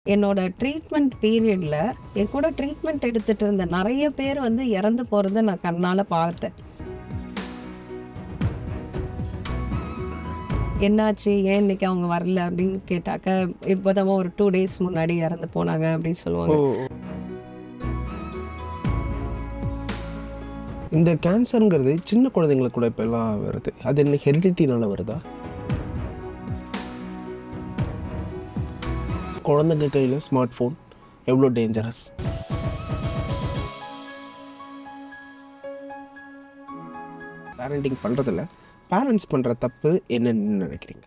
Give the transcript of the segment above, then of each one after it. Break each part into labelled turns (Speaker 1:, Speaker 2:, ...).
Speaker 1: என்னோட ட்ரீட்மெண்ட் பீரியட்ல என் கூட ட்ரீட்மெண்ட் எடுத்துட்டு இருந்த நிறைய பேர் வந்து இறந்து போறத நான் கண்ணால பார்த்தேன். என்னாச்சு, ஏன் இன்னைக்கு அவங்க வரல அப்படின்னு கேட்டாக்க, இப்போதான் ஒரு 2 days முன்னாடி இறந்து போனாங்க அப்படின்னு சொல்லுவாங்க.
Speaker 2: இந்த கேன்சருங்கிறது சின்ன குழந்தைங்களுக்கு கூட இப்போ எல்லாம் வருது. அது என்ன ஹெரிடிட்டினால வருதா? குழந்தைங்க கையில் ஸ்மார்ட் ஃபோன் எவ்வளோ டேஞ்சரஸ்? பேரண்டிங் பண்ணுறதில்ல, பேரண்ட்ஸ் பண்ணுற தப்பு என்னன்னு நினைக்கிறீங்க?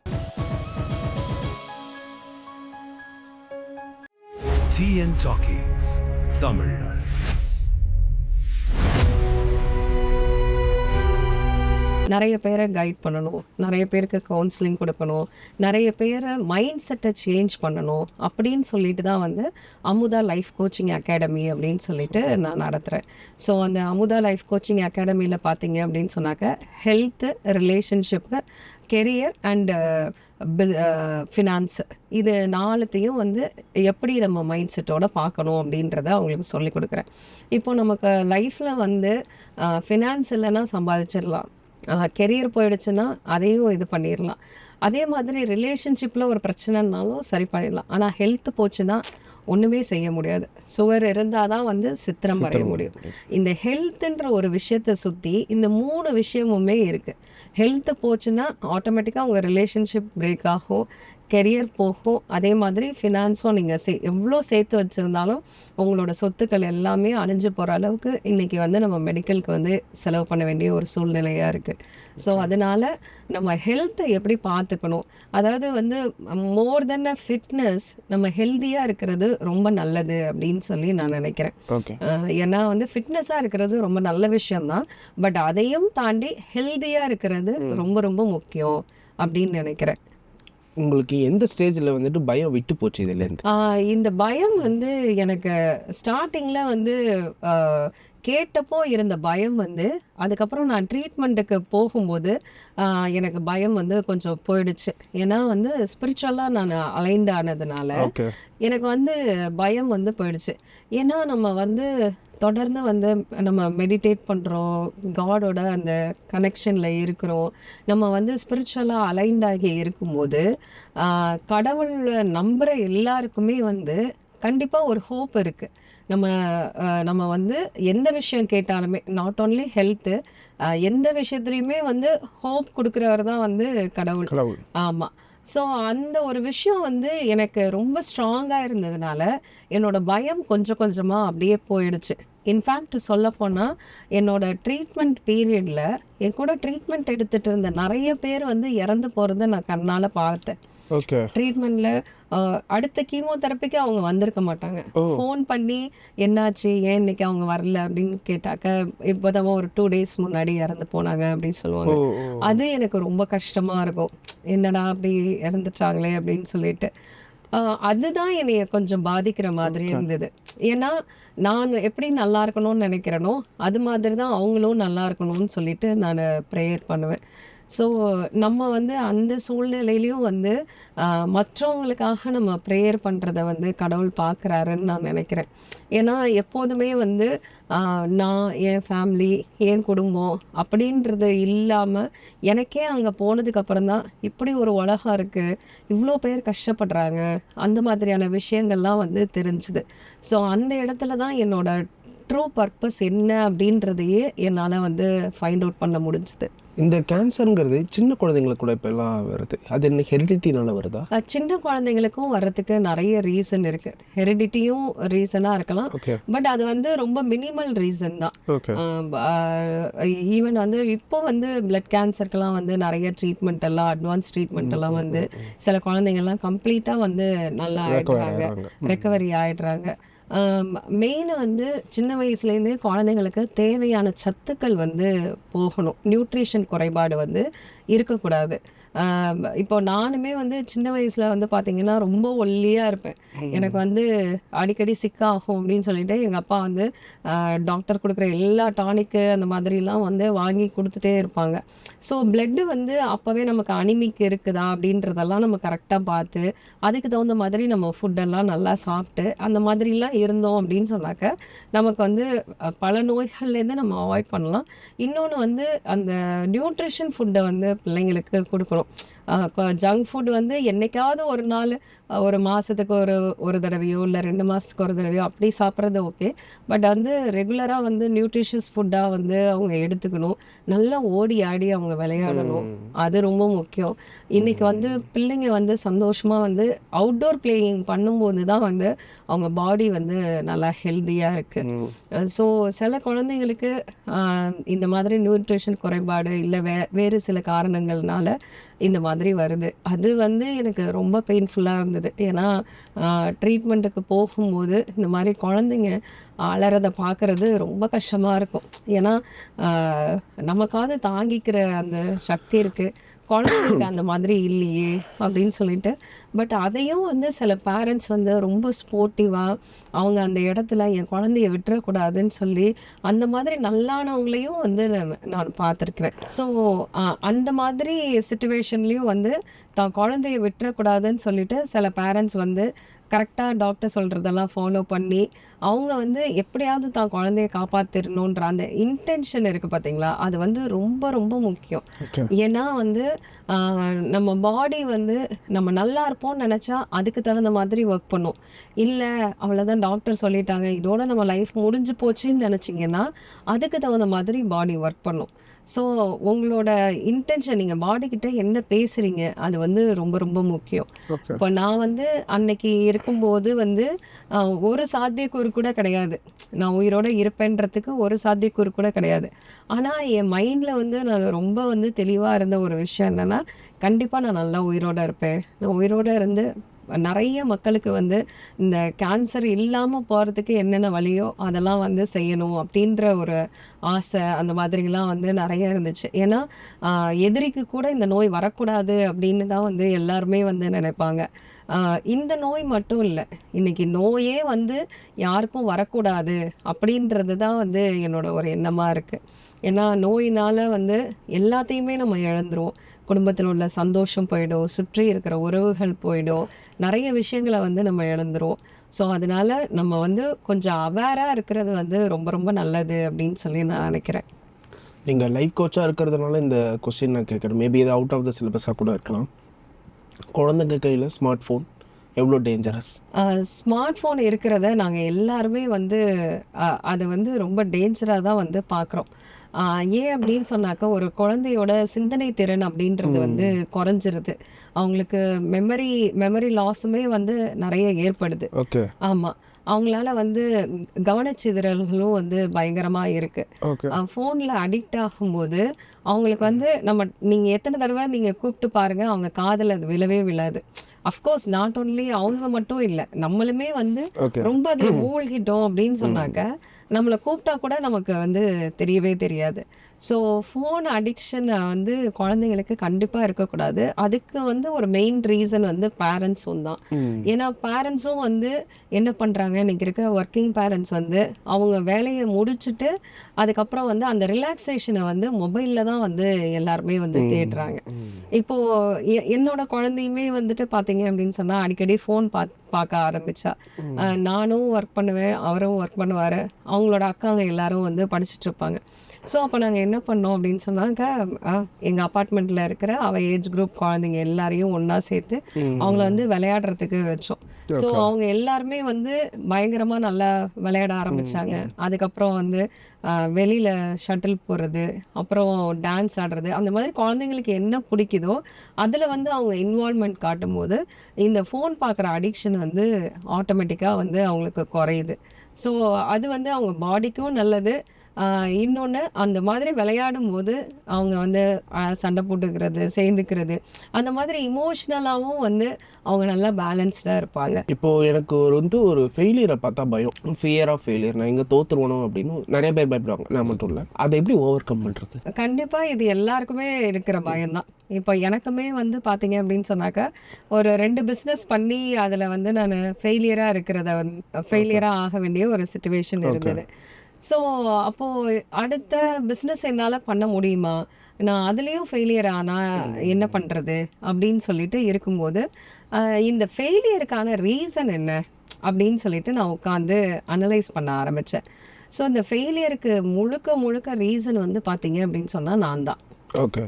Speaker 3: TN Talkies Tamil.
Speaker 1: நிறைய பேரை கைட் பண்ணணும், நிறைய பேருக்கு கவுன்சிலிங் கொடுக்கணும், நிறைய பேரை மைண்ட் செட்டை சேஞ்ச் பண்ணணும் அப்படின்னு சொல்லிட்டு தான் வந்து அமுதா லைஃப் கோச்சிங் அகாடமி அப்படின்னு சொல்லிட்டு நான் நடத்துகிறேன். ஸோ அந்த அமுதா லைஃப் கோச்சிங் அகாடமியில் பார்த்தீங்க அப்படின்னு சொன்னாக்க health, relationship, career and finance, இது 4த்தையும் வந்து எப்படி நம்ம மைண்ட் செட்டோட பார்க்கணும் அப்படின்றத அவங்களுக்கு சொல்லிக் கொடுக்குறேன். இப்போ நமக்கு லைஃப்பில் வந்து ஃபினான்ஸ் இல்லைன்னா சம்பாதிச்சிடலாம், கெரியர் போயிடுச்சுன்னா அதையும் இது பண்ணிடலாம், அதே மாதிரி ரிலேஷன்ஷிப்பில் ஒரு பிரச்சனைனாலும் சரி பண்ணிடலாம். ஆனால் ஹெல்த் போச்சுன்னா ஒன்றுமே செய்ய முடியாது. சுவர் இருந்தால் தான் வந்து சித்திரம் வரைய முடியும். இந்த ஹெல்த்துன்ற ஒரு விஷயத்தை சுற்றி இந்த 3 விஷயமுமே இருக்குது. ஹெல்த்து போச்சுன்னா ஆட்டோமேட்டிக்காக உங்கள் ரிலேஷன்ஷிப் பிரேக் ஆகும், கெரியர் போகும், அதே மாதிரி ஃபினான்ஸும் நீங்கள் எவ்வளோ சேர்த்து வச்சுருந்தாலும் உங்களோட சொத்துக்கள் எல்லாமே அழிஞ்சு போகிற அளவுக்கு இன்றைக்கி வந்து நம்ம மெடிக்கலுக்கு வந்து செலவு பண்ண வேண்டிய ஒரு சூழ்நிலையாக இருக்குது. ஸோ அதனால் நம்ம ஹெல்த்தை எப்படி பார்த்துக்கணும், அதாவது வந்து மோர் தென் அ ஃபிட்னஸ் நம்ம ஹெல்த்தியாக இருக்கிறது ரொம்ப நல்லது அப்படின்னு சொல்லி நான் நினைக்கிறேன். ஏன்னா வந்து ஃபிட்னஸாக இருக்கிறது ரொம்ப நல்ல விஷயம்தான், பட் அதையும் தாண்டி ஹெல்த்தியாக இருக்கிறது ரொம்ப ரொம்ப முக்கியம் அப்படின்னு நினைக்கிறேன்.
Speaker 2: உங்களுக்கு எந்த ஸ்டேஜில் வந்துட்டு பயம் விட்டு போச்சு இதுலேருந்து?
Speaker 1: இந்த பயம் வந்து எனக்கு ஸ்டார்டிங்கில் வந்து கேட்டப்போ இருந்த பயம் வந்து அதுக்கப்புறம் நான் ட்ரீட்மெண்ட்டுக்கு போகும்போது எனக்கு பயம் வந்து கொஞ்சம் போயிடுச்சு. ஏன்னா வந்து ஸ்பிரிச்சுவலாக நான் அலைன்ட் ஆனதுனால எனக்கு வந்து பயம் வந்து போயிடுச்சு. ஏன்னா நம்ம வந்து தொடர்ந்து வந்து நம்ம மெடிடேட் பண்ணுறோம், காடோட அந்த கனெக்ஷனில் இருக்கிறோம், நம்ம வந்து ஸ்பிரிச்சுவலாக அலைன்டாகி இருக்கும்போது கடவுளை நம்புகிற எல்லாருக்குமே வந்து கண்டிப்பாக ஒரு ஹோப் இருக்குது. நம்ம வந்து எந்த விஷயம் கேட்டாலுமே, நாட் ஓன்லி ஹெல்த்து, எந்த விஷயத்துலையுமே வந்து ஹோப் கொடுக்குறவர் தான் வந்து கடவுள். ஆமாம். ஸோ அந்த ஒரு விஷயம் வந்து எனக்கு ரொம்ப ஸ்ட்ராங்காக இருந்ததுனால என்னோட பயம் கொஞ்சம் கொஞ்சமாக அப்படியே போயிடுச்சு. இன்ஃபேக்ட் சொல்லப்போனால் என்னோட ட்ரீட்மெண்ட் பீரியடில் என் கூட ட்ரீட்மெண்ட் எடுத்துகிட்டு இருந்த நிறைய பேர் வந்து இறந்து போகிறத நான் கண்ணால் பார்த்தேன். ட்ரீட்மெண்ட்டில் அடுத்த கீமோதெரப்பிக்கு அவங்க வந்திருக்க மாட்டாங்க. ஃபோன் பண்ணி என்னாச்சு, ஏன் இன்னைக்கு அவங்க வரல அப்படின்னு கேட்டாக்க, இப்போதான் ஒரு 2 days முன்னாடி இறந்து போனாங்க அப்படின்னு சொல்லுவாங்க. அது எனக்கு ரொம்ப கஷ்டமாக இருக்கும், என்னடா அப்படி இறந்துட்டாங்களே அப்படின்னு சொல்லிட்டு. அதுதான் என்னைய கொஞ்சம் பாதிக்கிற மாதிரி இருந்தது. ஏன்னா நான் எப்படி நல்லா இருக்கணும்னு நினைக்கிறேனோ அது மாதிரி தான் அவங்களும் நல்லா இருக்கணும்னு சொல்லிட்டு நான் ப்ரேயர் பண்ணுவேன். ஸோ நம்ம வந்து அந்த சூழ்நிலையிலையும் வந்து மற்றவங்களுக்காக நம்ம ப்ரேயர் பண்ணுறத வந்து கடவுள் பார்க்குறாருன்னு நான் நினைக்கிறேன். ஏன்னா எப்போதுமே வந்து நான், என் ஃபேமிலி, என் குடும்பம் அப்படின்றது இல்லாமல் எனக்கே அங்கே போனதுக்கப்புறம் தான் இப்படி ஒரு உலகம் இருக்குது, இவ்வளோ பேர் கஷ்டப்படுறாங்க, அந்த மாதிரியான விஷயங்கள்லாம் வந்து தெரிஞ்சுது. ஸோ அந்த இடத்துல தான் என்னோட ட்ரூ பர்பஸ் என்ன அப்படின்றதையே என்னால் வந்து ஃபைண்ட் அவுட் பண்ண முடிஞ்சுது.
Speaker 2: இந்த கேன்சருங்கிறது சின்ன குழந்தைங்களுக்கு கூட இப்போ எல்லாம் வருது. அது என்ன ஹெரிடிட்டினால வருதா?
Speaker 1: சின்ன குழந்தைங்களுக்கும் வர்றதுக்கு நிறைய ரீசன் இருக்கு. ஹெரிடிட்டியும் ரீசனாக இருக்கலாம், பட் அது வந்து ரொம்ப மினிமல் ரீசன் தான். ஈவன் வந்து இப்போ வந்து பிளட் கேன்சருக்கெல்லாம் வந்து நிறைய ட்ரீட்மெண்ட் எல்லாம், அட்வான்ஸ் ட்ரீட்மெண்ட் எல்லாம் வந்து சில குழந்தைங்கள்லாம் கம்ப்ளீட்டாக வந்து நல்லா ஆயிடுறாங்க, ரெக்கவரி ஆயிடுறாங்க. மெயினாக வந்து சின்ன வயசுலேருந்தே குழந்தைங்களுக்கு தேவையான சத்துக்கள் வந்து போகணும், நியூட்ரிஷன் குறைபாடு வந்து இருக்கக்கூடாது. இப்போ நானுமே வந்து சின்ன வயசில் வந்து பார்த்தீங்கன்னா ரொம்ப ஒல்லியாக இருப்பேன். எனக்கு வந்து அடிக்கடி சிக்காகும் அப்படின்னு சொல்லிட்டு எங்கள் அப்பா வந்து டாக்டர் கொடுக்குற எல்லா டானிக்கு அந்த மாதிரிலாம் வந்து வாங்கி கொடுத்துட்டே இருப்பாங்க. ஸோ பிளட்டு வந்து அப்போவே நமக்கு அனிமிக் இருக்குதா அப்படின்றதெல்லாம் நம்ம கரெக்டாக பார்த்து அதுக்கு தகுந்த மாதிரி நம்ம ஃபுட்டெல்லாம் நல்லா சாப்பிட்டு அந்த மாதிரிலாம் இருந்தோம் அப்படின்னு சொன்னாக்க நமக்கு வந்து பல நோய்கள்லேருந்து நம்ம அவாய்ட் பண்ணலாம். இன்னொன்று வந்து அந்த நியூட்ரிஷன் ஃபுட்டை வந்து பிள்ளைங்களுக்கு கொடுக்கணும். ஜங்க் ஃபுட் வந்து என்னைக்காவது ஒரு நாள் ஒரு மாதத்துக்கு ஒரு தடவையோ இல்லை 2 மாதத்துக்கு ஒரு தடவையோ அப்படி சாப்பிட்றது ஓகே. பட் வந்து ரெகுலராக வந்து நியூட்ரிஷியஸ் ஃபுட்டாக வந்து அவங்க எடுத்துக்கணும். நல்லா ஓடி ஆடி அவங்க விளையாடணும். அது ரொம்ப முக்கியம். இன்னைக்கு வந்து பிள்ளைங்க வந்து சந்தோஷமாக வந்து அவுட்டோர் பிளேயிங் பண்ணும்போது தான் வந்து அவங்க பாடி வந்து நல்லா ஹெல்த்தியாக இருக்குது. ஸோ சில குழந்தைங்களுக்கு இந்த மாதிரி நியூட்ரிஷன் குறைபாடு இல்லை வேறு சில காரணங்கள்னால இந்த மாதிரி வருது. அது வந்து எனக்கு ரொம்ப பெயின்ஃபுல்லாக இருந்தது. ஏன்னா ட்ரீட்மெண்ட்டுக்கு போகும்போது இந்த மாதிரி குழந்தைங்க அலறதை பார்க்குறது ரொம்ப கஷ்டமாக இருக்கும். ஏன்னா நமக்காவது தாங்கிக்கிற அந்த சக்தி இருக்குது, குழந்தைங்களுக்கு அந்த மாதிரி இல்லையே அப்படின்னு சொல்லிட்டு. பட் அதையும் வந்து சில பேரண்ட்ஸ் வந்து ரொம்ப ஸ்போர்ட்டிவாக அவங்க அந்த இடத்துல என் குழந்தைய விட்டுறக்கூடாதுன்னு சொல்லி அந்த மாதிரி நல்லானவங்களையும் வந்து நான் பார்த்துருக்குறேன். ஸோ அந்த மாதிரி சுச்சுவேஷன்லேயும் வந்து தான் குழந்தைய விட்டுறக்கூடாதுன்னு சொல்லிட்டு சில பேரண்ட்ஸ் வந்து கரெக்டாக டாக்டர் சொல்கிறதெல்லாம் ஃபாலோ பண்ணி அவங்க வந்து எப்படியாவது தான் குழந்தைய காப்பாற்றிடணுன்ற அந்த இன்டென்ஷன் இருக்குது பார்த்தீங்களா, அது வந்து ரொம்ப ரொம்ப முக்கியம். ஏன்னா வந்து நம்ம பாடி வந்து நம்ம நல்லா இருப்போம்னு நினச்சா அதுக்கு தகுந்த மாதிரி ஒர்க் பண்ணும். இல்லை அவ்வளோதான் டாக்டர் சொல்லிட்டாங்க இதோட நம்ம லைஃப் முடிஞ்சு போச்சுன்னு நினச்சிங்கன்னா அதுக்கு தகுந்த மாதிரி பாடி ஒர்க் பண்ணும். ஸோ உங்களோட இன்டென்ஷன் நீங்கள் பாடிக்கிட்ட என்ன பேசுகிறீங்க அது வந்து ரொம்ப ரொம்ப முக்கியம். இப்போ நான் வந்து அன்னைக்கு இருக்கும்போது வந்து ஒரு சாத்தியக்கூறு கூட கிடையாது, நான் உயிரோட இருப்பேன்றதுக்கு ஒரு சாத்தியக்கூறு கூட கிடையாது. ஆனால் என் மைண்டில் வந்து நான் ரொம்ப வந்து தெளிவாக இருந்த ஒரு விஷயம் என்னென்னா, கண்டிப்பாக நான் நல்லா உயிரோட இருப்பேன். நான் உயிரோட இருந்து நிறைய மக்களுக்கு வந்து இந்த கேன்சர் இல்லாமல் போகிறதுக்கு என்னென்ன வழியோ அதெல்லாம் வந்து செய்யணும் அப்படின்ற ஒரு ஆசை அந்த மாதிரிலாம் வந்து நிறைய இருந்துச்சு. ஏன்னா எதிரிக்கு கூட இந்த நோய் வரக்கூடாது அப்படின்னு தான் வந்து எல்லாருமே வந்து நினைப்பாங்க. இந்த நோய் மட்டும் இல்லை, இன்னைக்கு நோயே வந்து யாருக்கும் வரக்கூடாது அப்படின்றது தான் வந்து என்னோட ஒரு எண்ணமாக இருக்குது. ஏன்னா நோயினால் வந்து எல்லாத்தையுமே நம்ம இழந்துருவோம். குடும்பத்தில் உள்ள சந்தோஷம் போயிடும், சுற்றி இருக்கிற உறவுகள் போயிடும், நிறைய விஷயங்களை வந்து நம்ம இழந்துருவோம். ஸோ அதனால நம்ம வந்து கொஞ்சம் அவேராக இருக்கிறது வந்து ரொம்ப ரொம்ப நல்லது அப்படின்னு சொல்லி நான் நினைக்கிறேன்.
Speaker 2: நீங்கள் லைஃப் கோச்சாக இருக்கிறதுனால இந்த கொஸ்டின் நான் கேட்குறேன். மேபி இது அவுட் ஆஃப் த சிலபஸாக கூட இருக்கலாம். குழந்தைங்க கையில் ஸ்மார்ட் ஃபோன் எவ்வளோ டேஞ்சரஸ்?
Speaker 1: ஸ்மார்ட் ஃபோன் இருக்கிறத நாங்கள் எல்லாருமே வந்து அதை வந்து ரொம்ப டேஞ்சராக தான் வந்து பார்க்குறோம். ஏன் அப்படின்னு சொன்னாக்கா ஒரு குழந்தையோட சிந்தனை திறன் அப்படின்றது வந்து குறைஞ்சிருது. அவங்களுக்கு மெமரி லாஸுமே வந்து நிறைய ஏற்படுது.
Speaker 2: ஓகே.
Speaker 1: ஆமாம், அவங்களால வந்து கவனச்சிதறல்களும் வந்து பயங்கரமாக இருக்குது. ஃபோனில் அடிக்ட் ஆகும்போது அவங்களுக்கு வந்து நீங்கள் எத்தனை தடவை நீங்கள் கூப்பிட்டு பாருங்கள், அவங்க காதில் அது விழவே விழாது. அஃப்கோர்ஸ் நாட் ஓன்லி அவங்க மட்டும் இல்லை, நம்மளுமே வந்து ரொம்ப அதில் மூழ்கிட்டோம் அப்படின்னு சொன்னாக்க நம்மளை கூப்பிட்டா கூட நமக்கு வந்து தெரியவே தெரியாது. ஸோ ஃபோன் அடிக்ஷன் வந்து குழந்தைங்களுக்கு கண்டிப்பாக இருக்கக்கூடாது. அதுக்கு வந்து ஒரு மெயின் ரீசன் வந்து பேரண்ட்ஸும் தான். ஏன்னா பேரண்ட்ஸும் வந்து என்ன பண்ணுறாங்க, இன்றைக்கி இருக்க ஒர்க்கிங் பேரண்ட்ஸ் வந்து அவங்க வேலையை முடிச்சுட்டு அதுக்கப்புறம் வந்து அந்த ரிலாக்ஸேஷனை வந்து மொபைலில் தான் வந்து எல்லாருமே வந்து தேடுறாங்க. இப்போது என்னோட குழந்தையுமே வந்துட்டு பார்த்தீங்க அப்படின்னு சொன்னால் அடிக்கடி ஃபோன் பார்க்க ஆரம்பித்தா. நானும் ஒர்க் பண்ணுவேன், அவரும் ஒர்க் பண்ணுவார், அவங்களோட அக்காங்க எல்லாரும் வந்து படிச்சுட்டு இருப்பாங்க. ஸோ அப்போ நாங்கள் என்ன பண்ணோம் அப்படின்னு சொன்னாக்க, எங்கள் அப்பார்ட்மெண்ட்டில் இருக்கிற அவள் ஏஜ் குரூப் குழந்தைங்க எல்லாரையும் ஒன்றா சேர்த்து அவங்கள வந்து விளையாடுறதுக்கு வச்சோம். ஸோ அவங்க எல்லாருமே வந்து பயங்கரமாக நல்லா விளையாட ஆரம்பித்தாங்க. அதுக்கப்புறம் வந்து வெளியில் ஷட்டில் போடுறது, அப்புறம் டான்ஸ் ஆடுறது, அந்த மாதிரி குழந்தைங்களுக்கு என்ன பிடிக்குதோ அதில் வந்து அவங்க இன்வால்மெண்ட் காட்டும்போது இந்த ஃபோன் பார்க்குற அடிக்ஷன் வந்து ஆட்டோமேட்டிக்காக வந்து அவங்களுக்கு குறையுது. ஸோ அது வந்து அவங்க பாடிக்கும் நல்லது, இன்னொன்று அந்த மாதிரி விளையாடும் போது அவங்க வந்து சண்டை போட்டுக்கிறது, சேர்ந்துக்கிறது, அந்த மாதிரி இமோஷ்னலாகவும் வந்து அவங்க நல்லா பேலன்ஸ்டாக இருப்பாங்க.
Speaker 2: இப்போது எனக்கு ஒரு ஃபெயிலியரை பார்த்தா பயம், ஃபியர் ஆஃப் ஃபெயிலியர், நான் இங்கே தோற்றுருவணும் அப்படின்னு நிறைய பேர் பயப்படுவாங்க, நான் மட்டும் இல்லை. அதை எப்படி ஓவர் கம் பண்ணுறது?
Speaker 1: கண்டிப்பாக இது எல்லாருக்குமே இருக்கிற பயம்தான். இப்போ எனக்குமே வந்து பார்த்தீங்க அப்படின்னு சொன்னாக்கா, ஒரு 2 பிஸ்னஸ் பண்ணி அதில் வந்து நான் ஃபெயிலியராக ஆக வேண்டிய ஒரு சிச்சுவேஷன் இருந்தது. ஸோ அப்போது அடுத்த பிஸ்னஸ் என்னால் பண்ண முடியுமா, நான் அதுலேயும் ஃபெயிலியர் ஆனால் என்ன பண்ணுறது அப்படின்னு சொல்லிட்டு இருக்கும்போது, இந்த ஃபெயிலியருக்கான ரீசன் என்ன அப்படின்னு சொல்லிட்டு நான் உட்காந்து அனலைஸ் பண்ண ஆரம்பித்தேன். ஸோ இந்த ஃபெயிலியருக்கு முழுக்க ரீசன் வந்து பார்த்தீங்க அப்படின்னு சொன்னால் நான் தான்.
Speaker 2: ஓகே.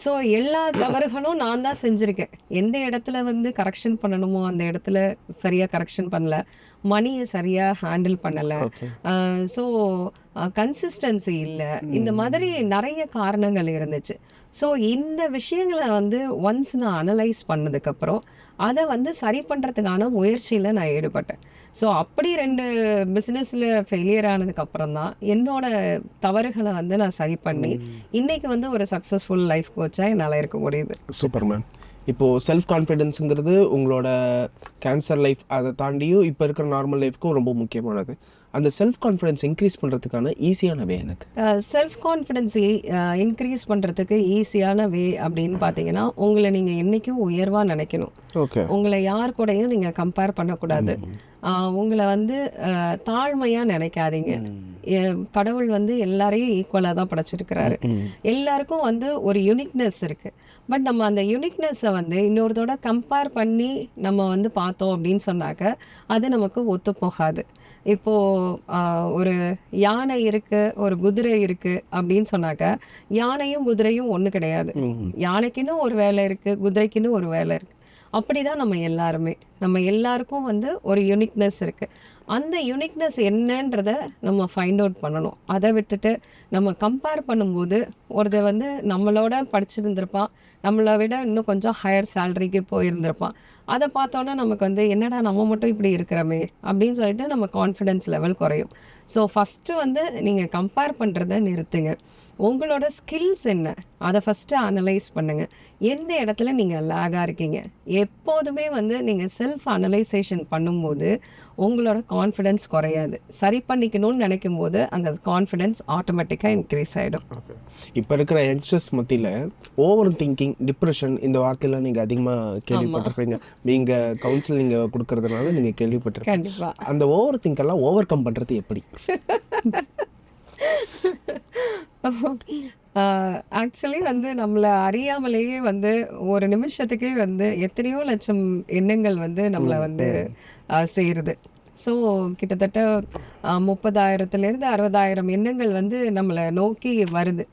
Speaker 1: ஸோ எல்லா தவறுகளும் நான் தான் செஞ்சுருக்கேன். எந்த இடத்துல வந்து கரெக்ஷன் பண்ணணுமோ அந்த இடத்துல சரியாக கரெக்ஷன் பண்ணல, மணியை சரியாக ஹேண்டில் பண்ணலை, ஸோ கன்சிஸ்டன்சி இல்லை, இந்த மாதிரி நிறைய காரணங்கள் இருந்துச்சு. ஸோ இந்த விஷயங்களை வந்து ஒன்ஸ் நான் அனலைஸ் பண்ணதுக்கப்புறம் அதை வந்து சரி பண்ணுறதுக்கான முயற்சியில் நான் ஈடுபட்டேன். ஸோ அப்படி 2 பிஸ்னஸில் ஃபெயிலியர் ஆனதுக்கப்புறம் தான் என்னோட தவறுகளை வந்து நான் சரி பண்ணி இன்றைக்கி வந்து ஒரு சக்ஸஸ்ஃபுல் லைஃப் கோச்சாக என்னால் இருக்க முடியுது.
Speaker 2: Super ma'am. இப்போது செல்ஃப் கான்ஃபிடென்ஸுங்கிறது உங்களோட கேன்சர் லைஃப் அதை தாண்டியும் இப்போ இருக்கிற நார்மல் லைஃப்க்கும் ரொம்ப முக்கியமானது. அந்த செல்ஃப் கான்ஃபிடென்ஸ் இன்க்ரீஸ் பண்ணுறதுக்கான ஈஸியான வே என்னது?
Speaker 1: செல்ஃப் கான்ஃபிடென்ஸ் இன்க்ரீஸ் பண்ணுறதுக்கு ஈஸியான வே அப்படின்னு பார்த்தீங்கன்னா, உங்களை நீங்கள் என்றைக்கும் உயர்வாக நினைக்கணும்.
Speaker 2: ஓகே.
Speaker 1: உங்களை யார் கூடயும் நீங்கள் கம்பேர் பண்ணக்கூடாது. உங்களை வந்து தாழ்மையாக நினைக்காதீங்க. கடவுள் வந்து எல்லாரையும் ஈக்குவலாக தான் படைச்சிருக்கிறாரு. எல்லாருக்கும் வந்து ஒரு யூனிக்னஸ் இருக்குது. பட் நம்ம அந்த யூனிக்னஸை வந்து இன்னொருத்தோட கம்பேர் பண்ணி நம்ம வந்து பார்த்தோம் அப்படின்னு சொன்னாக்க அது நமக்கு ஒத்து போகாது. இப்போது ஒரு யானை இருக்குது, ஒரு குதிரை இருக்குது அப்படின்னு சொன்னாக்க யானையும் குதிரையும் ஒன்று கிடையாது. யானைக்குன்னு ஒரு வேலை இருக்குது, குதிரைக்குன்னு ஒரு வேலை இருக்குது. அப்படி தான் நம்ம எல்லாருக்கும் வந்து ஒரு யூனிக்னஸ் இருக்குது. அந்த யூனிக்னஸ் என்னன்றத நம்ம ஃபைண்ட் அவுட் பண்ணணும். அதை விட்டுட்டு நம்ம கம்பேர் பண்ணும்போது ஒருத்தர் வந்து நம்மளோட படிச்சிருந்திருப்பான், நம்மளை விட இன்னும் கொஞ்சம் ஹையர் சேலரிக்கு போயிருந்திருப்பான். அதை பார்த்தோன்னா நமக்கு வந்து என்னடா நம்ம மட்டும் இப்படி இருக்கிறோமே அப்படின்னு சொல்லிட்டு நம்ம கான்ஃபிடென்ஸ் லெவல் குறையும். ஸோ ஃபஸ்ட்டு வந்து நீங்கள் கம்பேர் பண்ணுறத நிறுத்துங்க. உங்களோட ஸ்கில்ஸ் என்ன அதை ஃபஸ்ட்டு அனலைஸ் பண்ணுங்கள். எந்த இடத்துல நீங்கள் லேகாக இருக்கீங்க, எப்போதுமே வந்து நீங்கள் செல்ஃப் அனலைசேஷன் பண்ணும்போது உங்களோட கான்ஃபிடென்ஸ் குறையாது. சரி பண்ணிக்கணும்னு நினைக்கும் போது அந்த கான்ஃபிடென்ஸ் ஆட்டோமேட்டிக்காக இன்க்ரீஸ் ஆகிடும்.
Speaker 2: இப்போ இருக்கிற யங்ஸ்டர்ஸ் மத்தியில் ஓவர் திங்கிங், டிப்ரெஷன் இந்த வார்த்தையெல்லாம் நீங்கள் அதிகமாக கேள்விப்பட்டிருப்பீங்க. நீங்கள் கவுன்சிலிங் கொடுக்கறதுனால நீங்கள் கேள்விப்பட்டிருக்கீங்க.
Speaker 1: கண்டிப்பாக.
Speaker 2: அந்த ஓவர் திங்கெல்லாம் ஓவர் கம் பண்ணுறது எப்படி?
Speaker 1: ஆக்சுவலி வந்து நம்மளை அறியாமலேயே வந்து ஒரு நிமிஷத்துக்கே வந்து எத்தனையோ லட்சம் எண்ணங்கள் வந்து நம்மளை வந்து சேருது. ஸோ கிட்டத்தட்ட 30,000 60,000 எண்ணங்கள் வந்து நம்மளை நோக்கி வருது.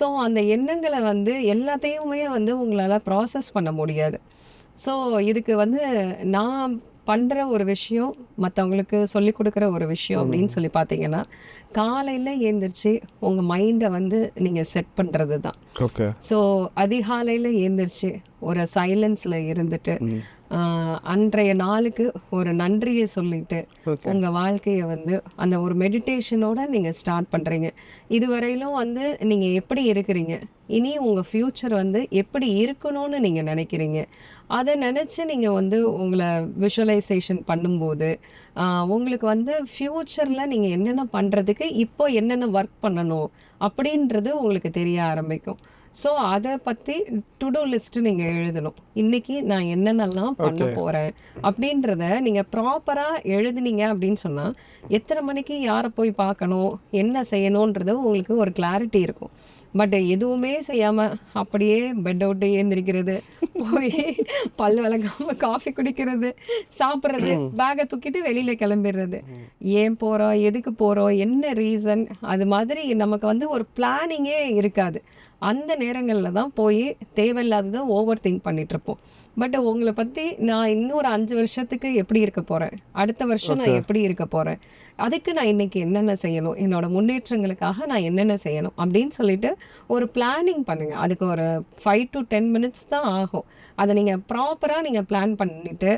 Speaker 1: ஸோ அந்த எண்ணங்களை வந்து எல்லாத்தையுமே வந்து உங்களால் ப்ராசஸ் பண்ண முடியாது. ஸோ இதுக்கு வந்து நான் பண்ணுற ஒரு விஷயம், மற்றவங்களுக்கு சொல்லிக் கொடுக்குற ஒரு விஷயம் அப்படின்னு சொல்லி பார்த்தீங்கன்னா, காலையில் எழுந்திரிச்சு உங்கள் மைண்டை வந்து நீங்கள் செட் பண்ணுறது தான்.
Speaker 2: ஓகே.
Speaker 1: ஸோ அதிகாலையில் எழுந்திரிச்சு ஒரு சைலன்ஸில் இருந்துட்டு அன்றைய நாளுக்கு ஒரு நன்றியை சொல்லிட்டு உங்கள் வாழ்க்கையை வந்து அந்த ஒரு மெடிடேஷனோட நீங்கள் ஸ்டார்ட் பண்ணுறீங்க. இதுவரையிலும் வந்து நீங்கள் எப்படி இருக்கிறீங்க, இனி உங்கள் ஃப்யூச்சர் வந்து எப்படி இருக்கணும்னு நீங்கள் நினைக்கிறீங்க, அதை நினச்சி நீங்கள் வந்து உங்களை விஷுவலைசேஷன் பண்ணும்போது உங்களுக்கு வந்து ஃப்யூச்சரில் நீங்கள் என்னென்ன பண்ணுறதுக்கு இப்போ என்னென்ன ஒர்க் பண்ணணும் அப்படின்றது உங்களுக்கு தெரிய ஆரம்பிக்கும். ஸோ அதை பற்றி டு-டூ லிஸ்ட்டு நீங்கள் எழுதணும். இன்றைக்கி நான் என்னென்னலாம் பண்ண போகிறேன் அப்படின்றத நீங்கள் ப்ராப்பராக எழுதுனீங்க அப்படின்னு சொன்னால் எத்தனை மணிக்கு யாரை போய் பார்க்கணும், என்ன செய்யணுன்றது உங்களுக்கு ஒரு கிளாரிட்டி இருக்கும். பட் எதுவுமே செய்யாமல் அப்படியே பெட் அவுட்டு ஏந்திரிக்கிறது, போய் பல் விளக்காமல் காஃபி குடிக்கிறது, சாப்பிட்றது, பேக்கை தூக்கிட்டு வெளியில் கிளம்பிடுறது. ஏன் போகிறோம், எதுக்கு போகிறோம், என்ன ரீசன், அது மாதிரி நமக்கு வந்து ஒரு பிளானிங்கே இருக்காது. அந்த நேரங்களில் தான் போய் தேவையில்லாததை ஓவர் திங்க் பண்ணிகிட்ருப்போம். பட் உங்களை பற்றி நான் இன்னொரு 5 வருஷத்துக்கு எப்படி இருக்க போகிறேன், அடுத்த வருஷம் நான் எப்படி இருக்க போகிறேன், அதுக்கு நான் இன்றைக்கி என்னென்ன செய்யணும், என்னோட முன்னேற்றங்களுக்காக நான் என்னென்ன செய்யணும் அப்படின்னு சொல்லிட்டு ஒரு பிளானிங் பண்ணுங்கள். அதுக்கு ஒரு 5 to 10 minutes தான் ஆகும். அதை நீங்கள் ப்ராப்பராக நீங்கள் பிளான் பண்ணிவிட்டு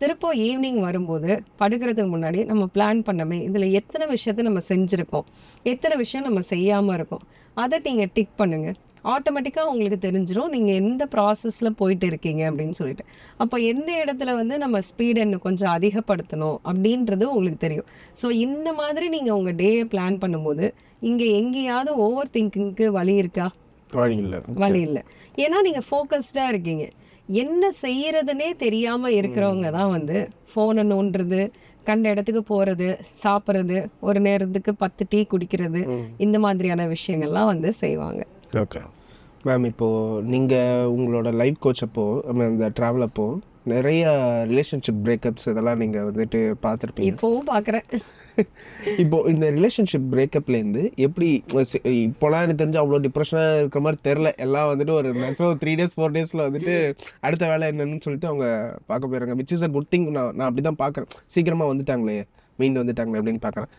Speaker 1: திருப்ப ஈவினிங் வரும்போது படுக்கிறதுக்கு முன்னாடி நம்ம பிளான் பண்ணமே இதில் எத்தனை விஷயத்த நம்ம செஞ்சுருக்கோம், எத்தனை விஷயம் நம்ம செய்யாமல் இருக்கோம், அதை நீங்கள் டிக் பண்ணுங்கள். ஆட்டோமேட்டிக்காக உங்களுக்கு தெரிஞ்சிடும் நீங்கள் எந்த ப்ராசஸில் போயிட்டு இருக்கீங்க அப்படின்னு சொல்லிட்டு. அப்போ எந்த இடத்துல வந்து நம்ம ஸ்பீடை இன்னும் கொஞ்சம் அதிகப்படுத்தணும் அப்படின்றது உங்களுக்கு தெரியும். ஸோ இந்த மாதிரி நீங்கள் உங்கள் டேயை பிளான் பண்ணும்போது இங்கே எங்கேயாவது ஓவர் திங்கிங்க்கு வழி இருக்கா?
Speaker 2: வழி இல்லை.
Speaker 1: வழி இல்லை. ஏன்னா நீங்கள் ஃபோக்கஸ்டாக இருக்கீங்க. என்ன செய்யறதுனே தெரியாமல் இருக்கிறவங்க தான் வந்து ஃபோனை நோண்டுறது, கண்ட இடத்துக்கு போகிறது, சாப்பிட்றது, ஒரு நேரத்துக்கு 10 டீ குடிக்கிறது, இந்த மாதிரியான விஷயங்கள்லாம் வந்து செய்வாங்க.
Speaker 2: ஓகே மேம், இப்போது நீங்கள் உங்களோட லைஃப் கோச் அப்போ அந்த ட்ராவல் அப்போ நிறைய ரிலேஷன்ஷிப் பிரேக்கப்ஸ் இதெல்லாம் நீங்கள் வந்துட்டு பார்த்துருப்பீங்க.
Speaker 1: இப்போவும் பார்க்குறேன்.
Speaker 2: இப்போது இந்த ரிலேஷன்ஷிப் பிரேக்கப்லேருந்து எப்படி இப்போலாம் எனக்கு தெரிஞ்சு அவ்வளோ டிப்ரெஷனாக இருக்கிற மாதிரி தெரில. எல்லாம் வந்துட்டு ஒரு மேக்ஸிமம் 3 days 4 days வந்துட்டு அடுத்த வேலை என்னன்னு சொல்லிட்டு அவங்க பார்க்க போயிடுறாங்க. Which is a good thing. நான் அப்படி தான் பார்க்குறேன். சீக்கிரமாக வந்துட்டாங்களே, மீண்டு வந்துட்டாங்களே அப்படின்னு பார்க்குறேன்.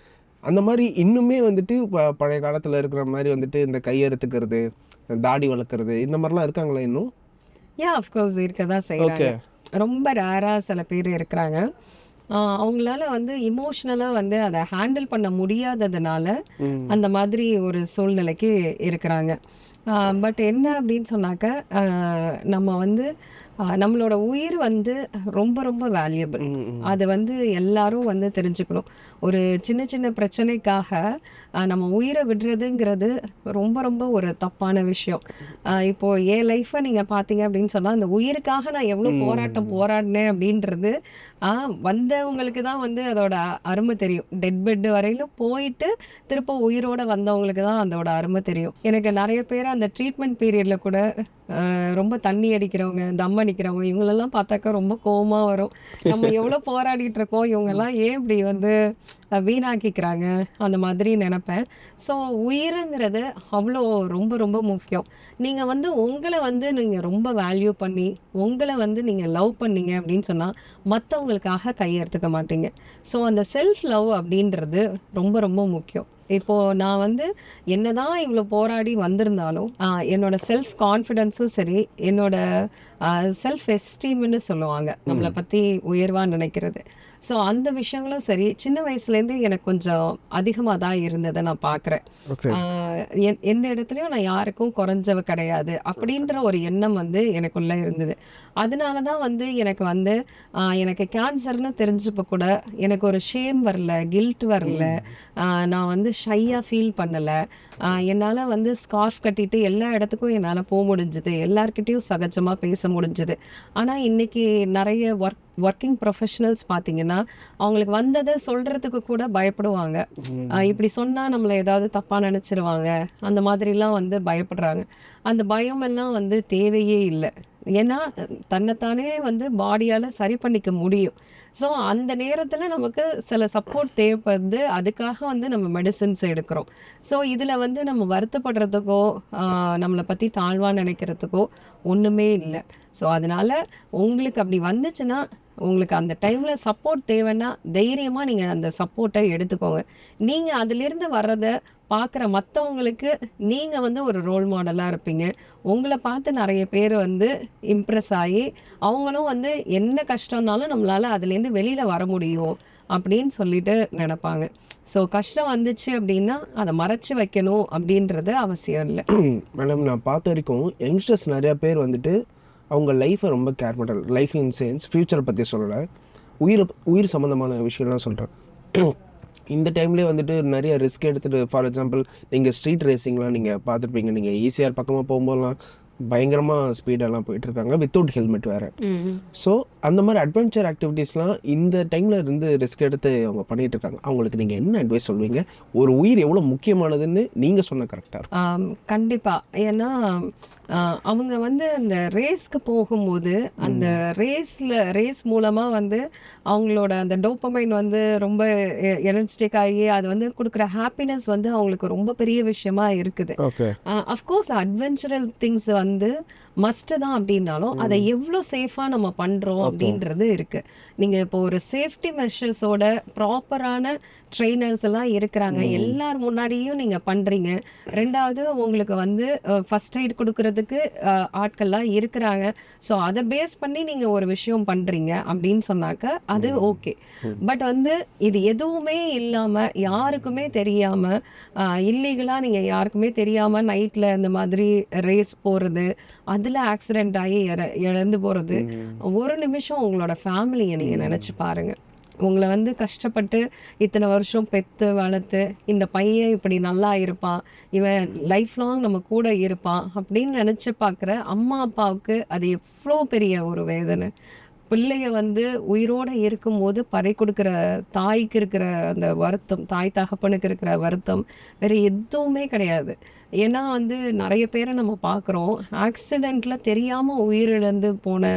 Speaker 2: அந்த மாதிரி இன்னுமே வந்துட்டு பழைய காலத்தில் இருக்கிற மாதிரி வந்துட்டு இந்த கையெறுத்துக்கிறது, தாடி வளர்க்குறது, இந்த மாதிரிலாம் இருக்காங்களா இன்னும்?
Speaker 1: அஃப்கோர்ஸ் இருக்க தான் செய்கிறாங்க. ரொம்ப ரேராக சில பேர் இருக்கிறாங்க. அவங்களால வந்து இமோஷ்னலாக வந்து அதை ஹேண்டில் பண்ண முடியாததுனால அந்த மாதிரி ஒரு சூழ்நிலைக்கு இருக்கிறாங்க. பட் என்ன அப்படின்னு சொன்னாக்க, நம்ம வந்து நம்மளோட உயிர் வந்து ரொம்ப ரொம்ப வேல்யூபிள். அது வந்து எல்லாரும் வந்து தெரிஞ்சுக்கணும். ஒரு சின்ன சின்ன பிரச்சனைக்காக நம்ம உயிரை விடுறதுங்கிறது ரொம்ப ரொம்ப ஒரு தப்பான விஷயம். இப்போது என் லைஃப்பை நீங்கள் பார்த்தீங்க அப்படின்னு சொன்னால், அந்த உயிருக்காக நான் எவ்வளோ போராடினேன் அப்படின்றது வந்தவங்களுக்கு தான் வந்து அதோட அருமை தெரியும். டெட் பெட்டு வரையிலும் போயிட்டு திரும்ப உயிரோட வந்தவங்களுக்கு தான் அதோட அருமை தெரியும். எனக்கு நிறைய பேர் அந்த ட்ரீட்மெண்ட் பீரியடில் கூட ரொம்ப தண்ணி அடிக்கிறவங்க, தம் அடிக்கிறவங்க, இவங்களெல்லாம் பார்த்தாக்கா ரொம்ப கோவமாக வரும். நம்ம எவ்வளோ போராடிட்டு இருக்கோம், இவங்கெல்லாம் ஏன் இப்படி வந்து வீணாக்கிக்கிறாங்க, அந்த மாதிரி நினைப்பேன். ஸோ உயிருங்கிறது அவ்வளோ ரொம்ப ரொம்ப முக்கியம். நீங்கள் வந்து உங்களை வந்து நீங்கள் ரொம்ப வேல்யூ பண்ணி உங்களை வந்து நீங்கள் லவ் பண்ணீங்க அப்படின்னு சொன்னால் மற்றவங்களுக்காக கையெடுத்துக்க மாட்டீங்க. ஸோ அந்த செல்ஃப் லவ் அப்படின்றது ரொம்ப ரொம்ப முக்கியம். இப்போது நான் வந்து என்னதான் இவ்வளோ போராடி வந்திருந்தாலும் என்னோட செல்ஃப் கான்ஃபிடென்ஸும் சரி, என்னோட செல்ஃப் எஸ்டீம்னு சொல்லுவாங்க, நம்மளை பற்றி உயர்வாக நினைக்கிறது. ஸோ அந்த விஷயங்களும் சரி, சின்ன வயசுலேருந்து எனக்கு கொஞ்சம் அதிகமாக தான் இருந்ததை நான் பார்க்குறேன். எந்த இடத்துலையும் நான் யாருக்கும் குறைஞ்சவ கிடையாது அப்படின்ற ஒரு எண்ணம் வந்து எனக்குள்ளே இருந்தது. அதனால தான் வந்து எனக்கு வந்து எனக்கு கேன்சர்னு தெரிஞ்சப்போ கூட எனக்கு ஒரு ஷேம் வரல, கில்ட் வரல, நான் வந்து ஷையாக ஃபீல் பண்ணலை. என்னால் வந்து ஸ்கார்ஃப் கட்டிட்டு எல்லா இடத்துக்கும் என்னால் போக முடிஞ்சுது, எல்லார்கிட்டையும் சகஜமாக பேச முடிஞ்சுது. ஆனால் இன்றைக்கி நிறைய ஒர்க்கிங் ப்ரொஃபஷனல்ஸ் பார்த்தீங்கன்னா, அவங்களுக்கு வந்ததை சொல்கிறதுக்கு கூட பயப்படுவாங்க. இப்படி சொன்னால் நம்மளை ஏதாவது தப்பாக நினச்சிருவாங்க, அந்த மாதிரிலாம் வந்து பயப்படுறாங்க. அந்த பயமெல்லாம் வந்து தேவையே இல்லை. ஏன்னா தன்னைத்தானே வந்து பாடியால் சரி பண்ணிக்க முடியும். ஸோ அந்த நேரத்தில் நமக்கு சில சப்போர்ட் தேவைப்படுது. அதுக்காக வந்து நம்ம மெடிசின்ஸ் எடுக்கிறோம். ஸோ இதில் வந்து நம்ம வருத்தப்படுறதுக்கோ நம்மளை பற்றி தாழ்வாக நினைக்கிறதுக்கோ ஒன்றுமே இல்லை. ஸோ அதனால் உங்களுக்கு அப்படி வந்துச்சுன்னா, உங்களுக்கு அந்த டைமில் சப்போர்ட் தேவைன்னா தைரியமாக நீங்கள் அந்த சப்போர்ட்டை எடுத்துக்கோங்க. நீங்கள் அதிலிருந்து வர்றதை பார்க்குற மற்றவங்களுக்கு நீங்கள் வந்து ஒரு ரோல் மாடலாக இருப்பீங்க. உங்களை பார்த்து நிறைய பேர் வந்து இம்ப்ரெஸ் ஆகி அவங்களும் வந்து என்ன கஷ்டம்னாலும் நம்மளால் அதுலேருந்து வெளியில் வர முடியும் அப்படின்னு சொல்லிட்டு நினைப்பாங்க. ஸோ கஷ்டம் வந்துச்சு அப்படின்னா அதை மறைச்சி வைக்கணும் அப்படின்றது அவசியம் இல்லை.
Speaker 2: மேடம், நான் பார்த்த வரைக்கும் யங்ஸ்டர்ஸ் நிறையா பேர் வந்துட்டு அவங்க லைஃப்பை ரொம்ப கேர் பண்ணுறாங்க. லைஃப் இன் சென்ஸ் ஃப்யூச்சரை பற்றி சொல்லலை, உயிர் சம்மந்தமான விஷயம்லாம் சொல்கிறேன். இந்த டைம்லேயே வந்துட்டு நிறைய ரிஸ்க் எடுத்துகிட்டு, ஃபார் எக்ஸாம்பிள் நீங்கள் ஸ்ட்ரீட் ரேசிங்லாம் நீங்கள் பார்த்துருப்பீங்க. நீங்கள் ஈஸியாக பக்கமாக போகும்போதெல்லாம் பயங்கரமாக ஸ்பீடெல்லாம் போயிட்டுருக்காங்க வித்தவுட் ஹெல்மெட் வேறு. ஸோ அந்த மாதிரி அட்வென்ச்சர் ஆக்டிவிட்டீஸ்லாம் இந்த டைமில் இருந்து ரிஸ்க் எடுத்து அவங்க பண்ணிகிட்டு இருக்காங்க. அவங்களுக்கு நீங்கள் என்ன அட்வைஸ் சொல்வீங்க? ஒரு உயிர் எவ்வளோ முக்கியமானதுன்னு நீங்கள் சொன்ன கரெக்டாக இருக்கும்.
Speaker 1: கண்டிப்பாக. ஏன்னா அவங்க வந்து அந்த ரேஸ்க்கு போகும்போது அந்த ரேஸ் மூலமாக வந்து அவங்களோட அந்த டோப்பமைன் வந்து ரொம்ப எனர்ஜெட்டிக் ஆகி அது வந்து கொடுக்குற ஹாப்பினஸ் வந்து அவங்களுக்கு ரொம்ப பெரிய விஷயமா இருக்குது. அஃப்கோர்ஸ் அட்வென்ச்சரல் திங்ஸ் வந்து வந்து மஸ்ட் தான் அப்படின்னாலும் அதை எவ்வளோ சேஃபாக நம்ம பண்ணுறோம் அப்படின்றது இருக்கு. நீங்கள் இப்போ ஒரு சேஃப்டி மெஷர்ஸோட ப்ராப்பரான ட்ரெயினர்ஸ் எல்லாம் இருக்கிறாங்க, எல்லார் முன்னாடியும் நீங்கள் பண்ணுறீங்க. ரெண்டாவது உங்களுக்கு வந்து ஃபர்ஸ்ட் எய்ட் கொடுக்கறதுக்கு ஆட்கள்லாம் இருக்கிறாங்க. ஸோ அதை பேஸ் பண்ணி நீங்கள் ஒரு விஷயம் பண்ணுறீங்க அப்படின்னு சொன்னாக்க அது ஓகே. பட் வந்து இது எதுவுமே இல்லாமல் யாருக்குமே தெரியாமல் இல்லீகலாக நீங்கள் யாருக்குமே தெரியாமல் நைட்டில் இந்த மாதிரி ரேஸ் போகிறது, அதில் ஆக்சிடென்ட் ஆகி இழந்து போகிறது, ஒரு நிமிஷம் உங்களோட ஃபேமிலியை நீங்கள் நினச்சி பாருங்கள். உங்களை வந்து கஷ்டப்பட்டு இத்தனை வருஷம் பெற்று வளர்த்து இந்த பையன் இப்படி நல்லா இருப்பான், இவன் லைஃப் லாங் நம்ம கூட இருப்பான் அப்படின்னு நினச்சி பார்க்குற அம்மா அப்பாவுக்கு அது எவ்வளோ பெரிய ஒரு வேதனை. பிள்ளைய வந்து உயிரோடு இருக்கும்போது பறை கொடுக்குற தாய்க்கு இருக்கிற அந்த வருத்தம், தாய் தகப்பனுக்கு இருக்கிற வருத்தம் வேறு எதுவுமே கிடையாது. ஏன்னா வந்து நிறைய பேரை நம்ம பார்க்குறோம், ஆக்சிடெண்ட்டில் தெரியாமல் உயிரிழந்து போன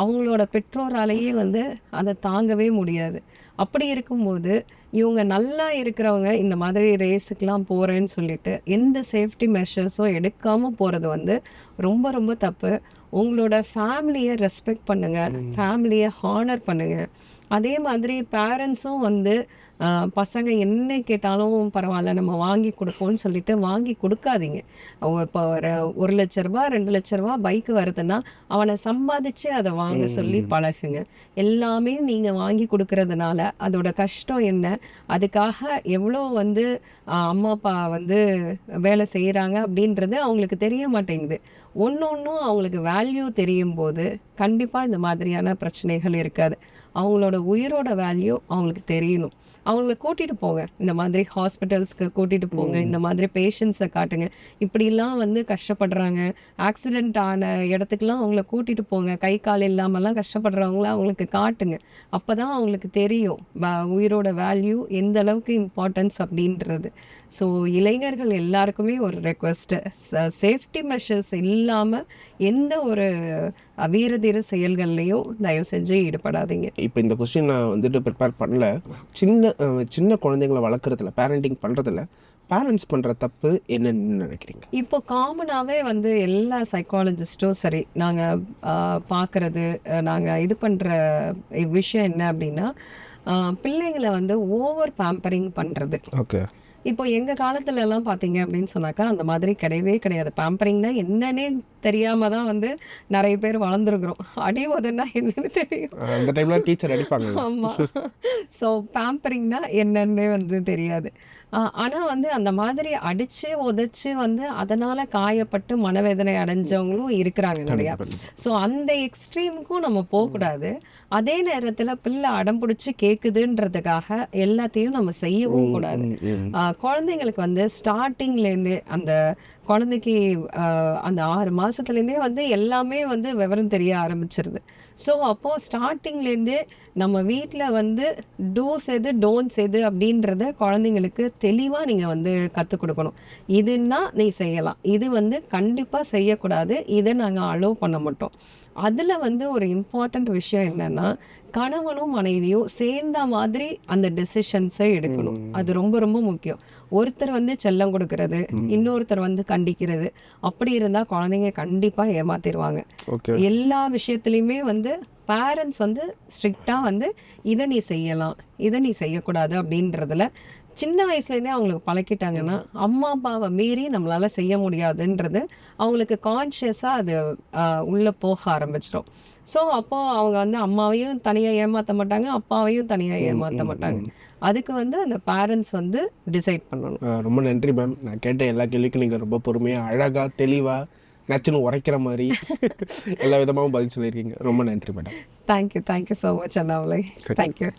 Speaker 1: அவங்களோட பெற்றோராலேயே வந்து அதை தாங்கவே முடியாது. அப்படி இருக்கும்போது இவங்க நல்லா இருக்கிறவங்க இந்த மாதிரி ரேஸுக்கெலாம் போகிறேன்னு சொல்லிட்டு எந்த சேஃப்டி மெஷர்ஸும் எடுக்காமல் போகிறது வந்து ரொம்ப ரொம்ப தப்பு. உங்களோட ஃபேமிலியை ரெஸ்பெக்ட் பண்ணுங்கள், ஃபேமிலியை ஹானர் பண்ணுங்கள். அதே மாதிரி பேரண்ட்ஸும் வந்து பசங்க என்ன கேட்டாலும் பரவாயில்ல நம்ம வாங்கி கொடுப்போம்னு சொல்லிட்டு வாங்கி கொடுக்காதீங்க. இப்போ ஒரு லட்ச ரூபா 2 லட்ச ரூபா பைக்கு வருதுன்னா அவனை சம்பாதிச்சு அதை வாங்க சொல்லி பழகுங்க. எல்லாமே நீங்கள் வாங்கி கொடுக்கறதுனால அதோட கஷ்டம் என்ன, அதுக்காக எவ்வளோ வந்து அம்மா அப்பா வந்து வேலை செய்கிறாங்க அப்படின்றது அவங்களுக்கு தெரிய மாட்டேங்குது. ஒன்றும் அவங்களுக்கு வேல்யூ தெரியும் போது கண்டிப்பாக இந்த மாதிரியான பிரச்சனைகள் இருக்காது. அவங்களோட உயிரோட வேல்யூ அவங்களுக்கு தெரியணும். அவங்கள கூட்டிகிட்டு போங்க, இந்த மாதிரி ஹாஸ்பிட்டல்ஸ்க்கு கூட்டிகிட்டு போங்க, இந்த மாதிரி பேஷண்ட்ஸை காட்டுங்க. இப்படிலாம் வந்து கஷ்டப்படுறாங்க, ஆக்சிடெண்ட் ஆன இடத்துக்குலாம் அவங்கள கூட்டிகிட்டு போங்க. கை கால் இல்லாமல்லாம் கஷ்டப்படுறவங்கள அவங்களுக்கு காட்டுங்க. அப்போ தான் அவங்களுக்கு தெரியும் உயிரோட வேல்யூ எந்த அளவுக்கு இம்பார்ட்டன்ஸ் அப்படின்றது. ஸோ இளைஞர்கள் எல்லாருக்குமே ஒரு ரெக்வெஸ்ட்டு, சேஃப்டி மெஷர்ஸ் இல்லாமல் எந்த ஒரு வீரதீர செயல்கள்லையும் தயவு செஞ்சு ஈடுபடாதீங்க.
Speaker 2: இப்போ இந்த கொஸ்டின் நான் வந்துட்டு ப்ரிப்பேர் பண்ணல. சின்ன குழந்தைங்களை வளர்க்குறதுல, பேரண்டிங் பண்ணுறதுல பேரண்ட்ஸ் பண்ணுற தப்பு என்னன்னு நினைக்கிறீங்க?
Speaker 1: இப்போ காமனாகவே வந்து எல்லா சைக்காலஜிஸ்ட்டும் சரி, நாங்கள் பார்க்குறது, நாங்கள் இது பண்ணுற விஷயம் என்ன அப்படின்னா, பிள்ளைங்களை வந்து ஓவர் பேம்பரிங் பண்ணுறது.
Speaker 2: ஓகே.
Speaker 1: இப்போ எங்கள் காலத்துலலாம் பார்த்தீங்க அப்படின்னு சொன்னாக்கா அந்த மாதிரி கிடையவே கிடையாது. பேம்பரிங்னா என்னன்னே தெரியாமல் தான் வந்து நிறைய பேர் வளர்ந்துருக்குறோம். அடி உதன்னா என்னன்னு தெரியும்,
Speaker 2: அந்த டைமில் டீச்சர் அடிப்பாங்க.
Speaker 1: ஆமாம். ஸோ பேம்பரிங்னா என்னன்னே வந்து தெரியாது. ஆனால் வந்து அந்த மாதிரி அடித்து உதைச்சி வந்து அதனால் காயப்பட்டு மனவேதனை அடைஞ்சவங்களும் இருக்கிறாங்க நிறையா. ஸோ அந்த எக்ஸ்ட்ரீமுக்கும் நம்ம போகக்கூடாது. அதே நேரத்தில் பிள்ளை அடம் பிடிச்சி கேட்குதுன்றதுக்காக எல்லாத்தையும் நம்ம செய்யவும் கூடாது. குழந்தைங்களுக்கு வந்து ஸ்டார்டிங்லேருந்தே அந்த குழந்தைக்கு அந்த 6 மாதத்துலேருந்தே வந்து எல்லாமே வந்து விவரம் தெரிய ஆரம்பிச்சிருது. ஸோ அப்போது ஸ்டார்டிங்லேருந்தே நம்ம வீட்டில் வந்து டூஸ் எது டோன்ட்ஸ் எது அப்படின்றத குழந்தைங்களுக்கு தெளிவாக நீங்கள் வந்து கற்றுக் கொடுக்கணும். இதுன்னா நீ செய்யலாம், இது வந்து கண்டிப்பாக செய்யக்கூடாது, இதை நாங்கள் அலோவ் பண்ண மாட்டோம். அதில் வந்து ஒரு இம்பார்ட்டண்ட் விஷயம் என்னென்னா, கணவனும் மனைவியும் சேர்ந்த மாதிரி அந்த டெசிஷன்ஸை எடுக்கணும். அது ரொம்ப ரொம்ப முக்கியம். ஒருத்தர் வந்து செல்லம் கொடுக்கறது, இன்னொருத்தர் வந்து கண்டிக்கிறது, அப்படி இருந்தால் குழந்தைங்க கண்டிப்பாக ஏமாத்திடுவாங்க. எல்லா விஷயத்துலையுமே வந்து பேரண்ட்ஸ் வந்து ஸ்ட்ரிக்டாக வந்து இதை நீ செய்யலாம், இதை நீ செய்யக்கூடாது அப்படின்றதுல சின்ன வயசுலேருந்தே அவங்களுக்கு பழக்கிட்டாங்கன்னா அம்மா அப்பாவை மீறி நம்மளால் செய்ய முடியாதுன்றது அவங்களுக்கு கான்ஷியஸாக அது உள்ளே போக ஆரம்பிச்சிடும். ஸோ அப்போது அவங்க வந்து அம்மாவையும் தனியாக ஏமாற்ற மாட்டாங்க, அப்பாவையும் தனியாக ஏமாற்ற மாட்டாங்க. அதுக்கு வந்து அந்த பேரண்ட்ஸ் வந்து டிசைட் பண்ணணும்.
Speaker 2: ரொம்ப நன்றி மேம். நான் கேட்ட எல்லா கேள்விக்கும் நீங்கள் ரொம்ப பொறுமையாக, அழகாக, தெளிவாக, நச்சுன்னு உரைக்கிற மாதிரி எல்லா விதமாகவும் பதில் சொல்லியிருக்கீங்க. ரொம்ப நன்றி madam.
Speaker 1: Thank you so much Annamalai. Thank you.